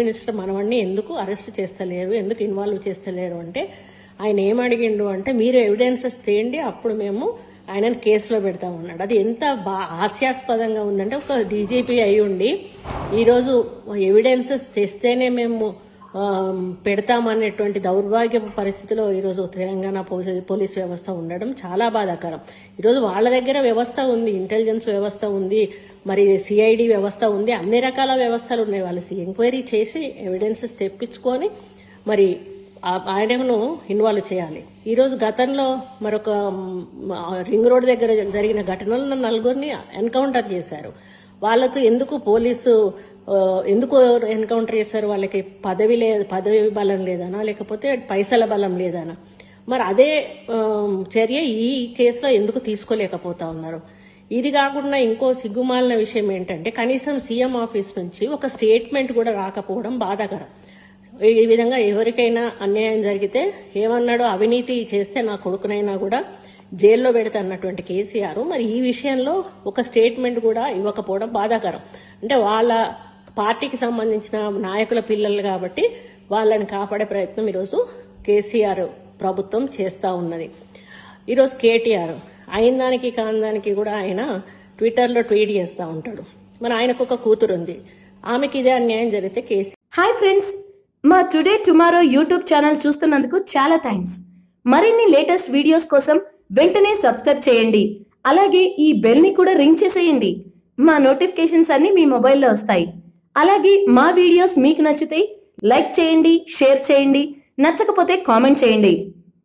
Minister మనవణ్ణి ఎందుకు arrest చేస్తలేరు, ఎందుకు ఇన్వాల్వ్ చేస్తలేరు అంటే ఆయన ఏమడిగిండు అంటే మీరు ఎవిడెన్సెస్ తేండి అప్పుడు మేము ఆయనను కేసులో పెడతామన్నాడు. అది ఎంత హాస్యాస్పదంగా ఉందంటే ఒక డీజీపీ అయి ఉండి ఈరోజు ఎవిడెన్సెస్ తెస్తేనే మేము పెడతామనేటువంటి దౌర్భాగ్య పరిస్థితిలో ఈరోజు తెలంగాణ పోలీస్ వ్యవస్థ ఉండడం చాలా బాధాకరం. ఈరోజు వాళ్ళ దగ్గర వ్యవస్థ ఉంది, ఇంటెలిజెన్స్ వ్యవస్థ ఉంది, మరి సిఐడి వ్యవస్థ ఉంది, అన్ని రకాల వ్యవస్థలు ఉన్నాయి. వాళ్ళు ఎంక్వైరీ చేసి ఎవిడెన్సెస్ తెప్పించుకొని మరి ఆయనను ఇన్వాల్వ్ చేయాలి. ఈరోజు గతంలో మరొక రింగ్ రోడ్ దగ్గర జరిగిన ఘటనలో నలుగురిని ఎన్కౌంటర్ చేశారు. వాళ్ళకు ఎందుకు పోలీసు ఎందుకు ఎన్కౌంటర్ చేశారు? వాళ్ళకి పదవి బలం లేదనా, లేకపోతే పైసల బలం లేదనా? మరి అదే చర్య ఈ కేసులో ఎందుకు తీసుకోలేకపోతా ఉన్నారు? ఇది కాకుండా ఇంకో సిగ్గుమాలిన విషయం ఏంటంటే కనీసం సీఎం ఆఫీస్ నుంచి ఒక స్టేట్మెంట్ కూడా రాకపోవడం బాధాకరం. ఈ విధంగా ఎవరికైనా అన్యాయం జరిగితే ఏమన్నాడో, అవినీతి చేస్తే నా కొడుకునైనా కూడా జైల్లో పెడతా అన్నటువంటి కేసీఆర్ మరి ఈ విషయంలో ఒక స్టేట్మెంట్ కూడా ఇవ్వకపోవడం బాధాకరం. అంటే వాళ్ళ పార్టీకి సంబంధించిన నాయకుల పిల్లలు కాబట్టి వాళ్ళని కాపాడే ప్రయత్నం ఈరోజు కేసీఆర్ ప్రభుత్వం చేస్తూ ఉన్నది. ఈరోజు కేటీఆర్ అయిన దానికి కాని దానికి కూడా ఆయన ట్విట్టర్లో ట్వీట్ చేస్తూ ఉంటాడు. మరి ఆయనకు ఒక కూతురు ఉంది, ఆమెకి ఇదే అన్యాయం జరిగితే కేసీఆర్. హాయ్ ఫ్రెండ్స్, మా టుడే టుమారో యూట్యూబ్ ఛానల్ చూస్తున్నందుకు చాలా థ్యాంక్స్. మరిన్ని లేటెస్ట్ వీడియోస్ కోసం వెంటనే సబ్స్క్రైబ్ చేయండి. అలాగే ఈ బెల్ ని కూడా రింగ్ చేసేయండి. మా నోటిఫికేషన్స్ అన్ని మీ మొబైల్లో వస్తాయి. అలాగే మా వీడియోస్ మీకు నచ్చితే లైక్ చేయండి, షేర్ చేయండి, నచ్చకపోతే కామెంట్ చేయండి.